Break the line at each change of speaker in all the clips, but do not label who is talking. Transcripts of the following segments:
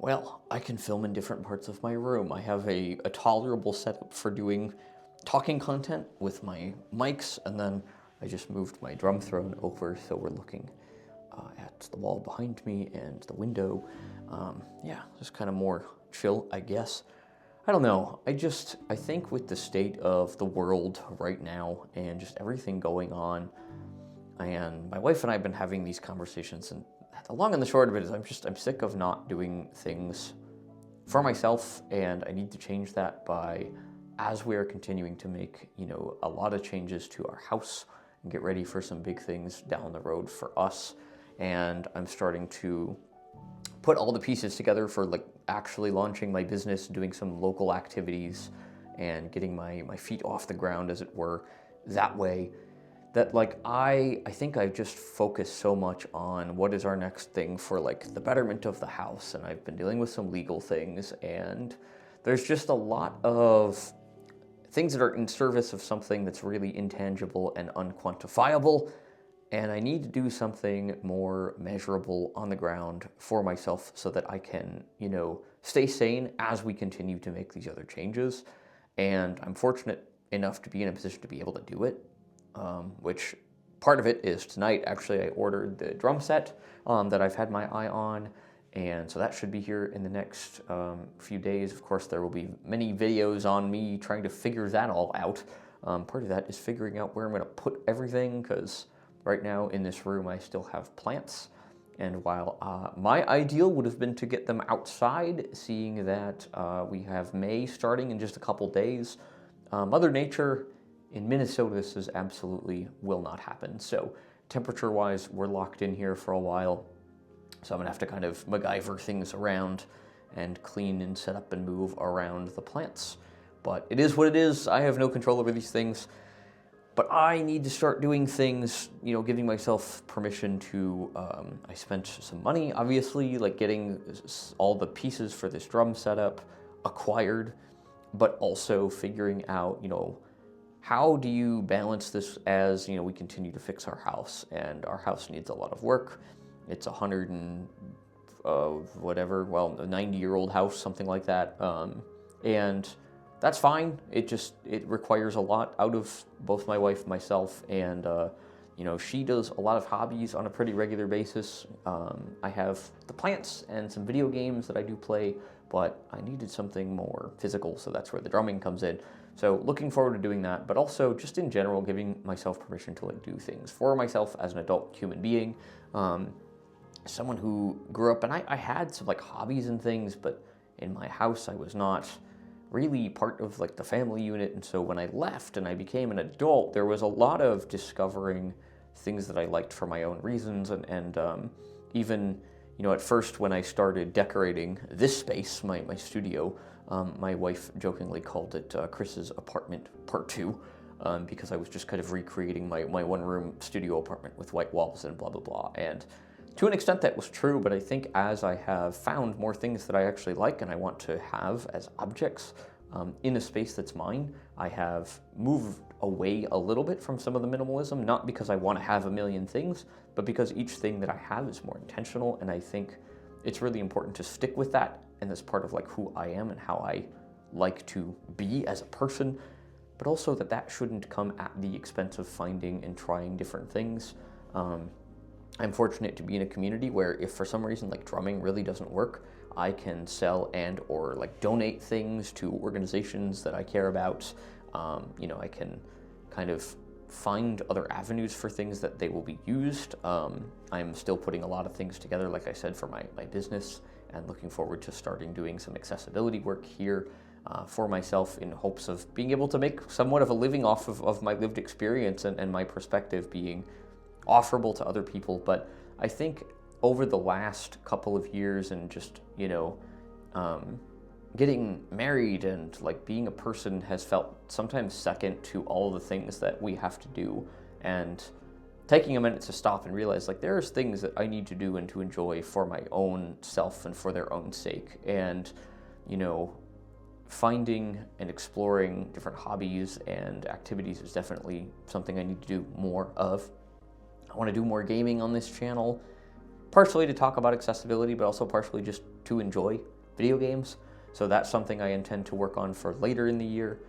Well, I can film in different parts of my room. I have a tolerable setup for doing talking content with my mics, and then I just moved my drum throne over so we're looking at the wall behind me and the window. Yeah, just kind of more chill, I guess. I don't know. I think with the state of the world right now and just everything going on, and my wife and I have been having these conversations, and the long and the short of it is I'm sick of not doing things for myself, and I need to change that by, as we are continuing to make, a lot of changes to our house and get ready for some big things down the road for us. And I'm starting to put all the pieces together for like actually launching my business, doing some local activities and getting my feet off the ground, as it were, that way. That like I think I just focus so much on what is our next thing for like the betterment of the house, and I've been dealing with some legal things, and there's just a lot of things that are in service of something that's really intangible and unquantifiable, and I need to do something more measurable on the ground for myself so that I can, stay sane as we continue to make these other changes. And I'm fortunate enough to be in a position to be able to do it. Which part of it is tonight. Actually, I ordered the drum set that I've had my eye on, and so that should be here in the next few days. Of course, there will be many videos on me trying to figure that all out. Part of that is figuring out where I'm going to put everything, because right now in this room I still have plants, and while my ideal would have been to get them outside, seeing that we have May starting in just a couple days, Mother Nature in Minnesota, this is absolutely will not happen. So temperature-wise, we're locked in here for a while. So I'm gonna have to kind of MacGyver things around and clean and set up and move around the plants. But it is what it is. I have no control over these things. But I need to start doing things, giving myself permission to, I spent some money, obviously, like getting all the pieces for this drum setup acquired, but also figuring out, how do you balance this as, we continue to fix our house, and our house needs a lot of work. It's a 90-year-old house, something like that. And that's fine. It requires a lot out of both my wife and myself. And, she does a lot of hobbies on a pretty regular basis. I have the plants and some video games that I do play, but I needed something more physical, so that's where the drumming comes in. So looking forward to doing that, but also just in general, giving myself permission to do things for myself as an adult human being. Someone who grew up, and I had some hobbies and things, but in my house I was not really part of the family unit. And so when I left and I became an adult, there was a lot of discovering things that I liked for my own reasons, and even at first when I started decorating this space, my studio, my wife jokingly called it Chris's apartment part 2, because I was just kind of recreating my one-room studio apartment with white walls and blah, blah, blah. And to an extent that was true, but I think as I have found more things that I actually like and I want to have as objects in a space that's mine, I have moved away a little bit from some of the minimalism, not because I want to have a million things, but because each thing that I have is more intentional, and I think it's really important to stick with that, and that's part of who I am and how I like to be as a person, but also that shouldn't come at the expense of finding and trying different things. I'm fortunate to be in a community where if for some reason drumming really doesn't work, I can sell and or donate things to organizations that I care about. I can kind of find other avenues for things that they will be used. I'm still putting a lot of things together, like I said, for my business, and looking forward to starting doing some accessibility work here for myself, in hopes of being able to make somewhat of a living off of my lived experience and my perspective being offerable to other people. But I think over the last couple of years, and just, getting married and being a person has felt sometimes second to all the things that we have to do, and taking a minute to stop and realize there's things that I need to do and to enjoy for my own self and for their own sake. And, finding and exploring different hobbies and activities is definitely something I need to do more of. I want to do more gaming on this channel. partially to talk about accessibility, but also partially just to enjoy video games. So that's something I intend to work on for later in the year,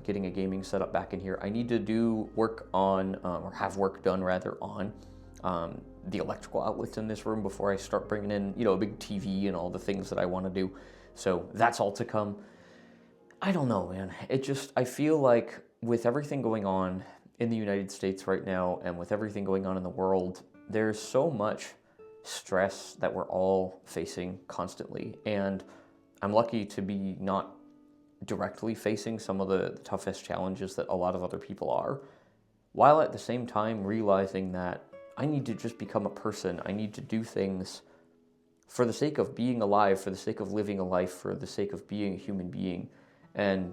getting a gaming setup back in here. I need to do work on, or have work done rather, on the electrical outlets in this room before I start bringing in, a big TV and all the things that I want to do. So that's all to come. I don't know, man. I feel like with everything going on in the United States right now and with everything going on in the world, there's so much stress that we're all facing constantly. And I'm lucky to be not directly facing some of the toughest challenges that a lot of other people are, while at the same time realizing that I need to just become a person. I need to do things for the sake of being alive, for the sake of living a life, for the sake of being a human being. And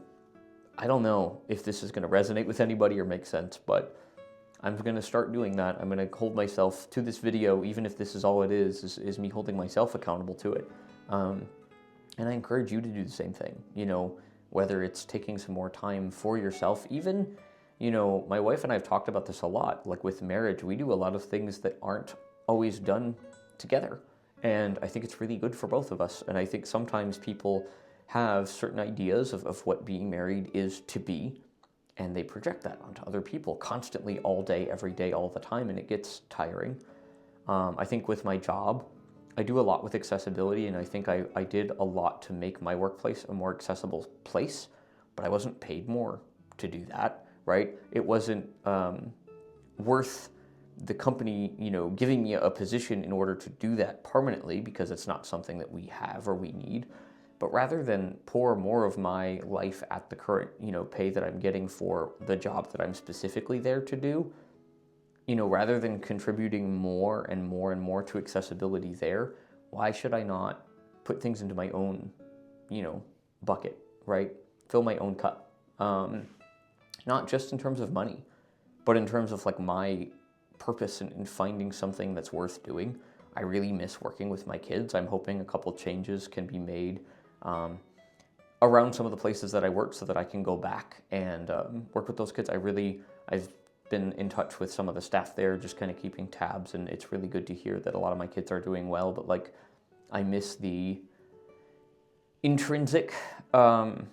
I don't know if this is going to resonate with anybody or make sense, but I'm going to start doing that. I'm going to hold myself to this video, even if this is all it is me holding myself accountable to it. And I encourage you to do the same thing, whether it's taking some more time for yourself. Even, my wife and I have talked about this a lot. Like with marriage, we do a lot of things that aren't always done together. And I think it's really good for both of us. And I think sometimes people have certain ideas of what being married is to be, and they project that onto other people constantly, all day, every day, all the time, and it gets tiring. I think with my job, I do a lot with accessibility, and I think I did a lot to make my workplace a more accessible place, but I wasn't paid more to do that, right? It wasn't worth the company, giving me a position in order to do that permanently, because it's not something that we have or we need. But rather than pour more of my life at the current, pay that I'm getting for the job that I'm specifically there to do, rather than contributing more and more and more to accessibility there, why should I not put things into my own, bucket, right? Fill my own cup. Not just in terms of money, but in terms of like my purpose in finding something that's worth doing. I really miss working with my kids. I'm hoping a couple changes can be made around some of the places that I work so that I can go back and work with those kids. I've been in touch with some of the staff there, just kind of keeping tabs, and it's really good to hear that a lot of my kids are doing well, but like I miss the intrinsic happiness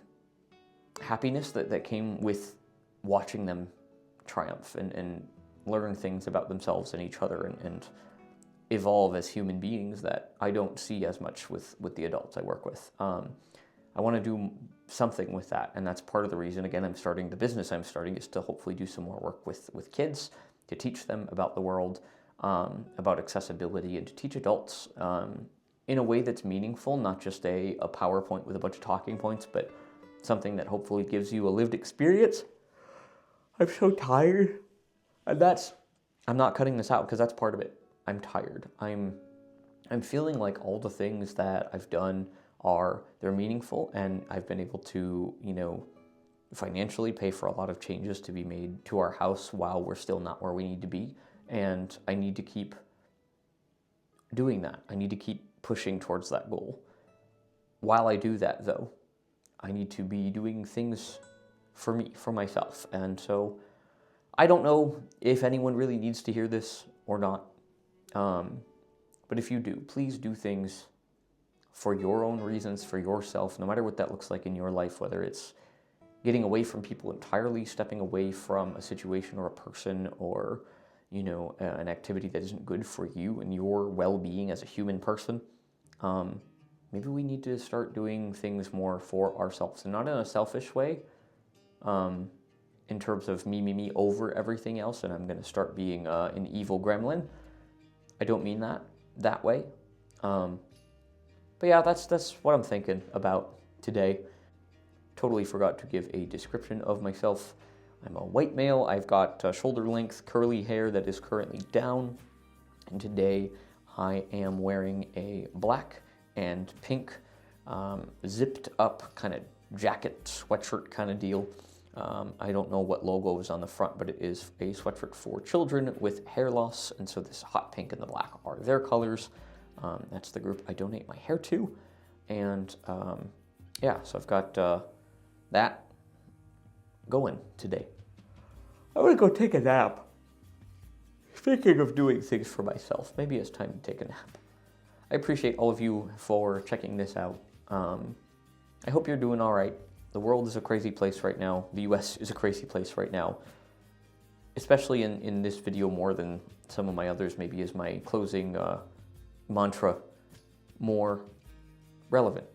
that came with watching them triumph and learn things about themselves and each other and evolve as human beings that I don't see as much with the adults I work with. I want to do something with that, and that's part of the reason, again, I'm starting the business I'm starting, is to hopefully do some more work with kids, to teach them about the world, about accessibility, and to teach adults in a way that's meaningful, not just a PowerPoint with a bunch of talking points, but something that hopefully gives you a lived experience. I'm so tired, and I'm not cutting this out because that's part of it. I'm tired. I'm feeling like all the things that I've done they're meaningful, and I've been able to, financially pay for a lot of changes to be made to our house while we're still not where we need to be. And I need to keep doing that. I need to keep pushing towards that goal. While I do that, though, I need to be doing things for me, for myself. And so I don't know if anyone really needs to hear this or not. But if you do, please do things for your own reasons, for yourself, no matter what that looks like in your life, whether it's getting away from people entirely, stepping away from a situation or a person or, an activity that isn't good for you and your well-being as a human person. Maybe we need to start doing things more for ourselves, and not in a selfish way, in terms of me over everything else, and I'm going to start being an evil gremlin. I don't mean that way. But yeah, that's what I'm thinking about today. Totally forgot to give a description of myself. I'm a white male. I've got shoulder-length curly hair that is currently down. And today I am wearing a black and pink zipped up kind of jacket, sweatshirt kind of deal. I don't know what logo is on the front, but it is a sweatshirt for children with hair loss. And so this hot pink and the black are their colors. That's the group I donate my hair to. And yeah, so I've got that going today. I'm gonna go take a nap. Speaking of doing things for myself, maybe it's time to take a nap. I appreciate all of you for checking this out. I hope you're doing all right. The world is a crazy place right now. The US is a crazy place right now. Especially in this video more than some of my others, maybe is my closing mantra more relevant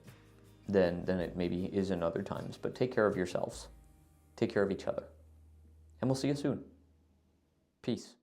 than it maybe is in other times. But take care of yourselves. Take care of each other. And we'll see you soon. Peace.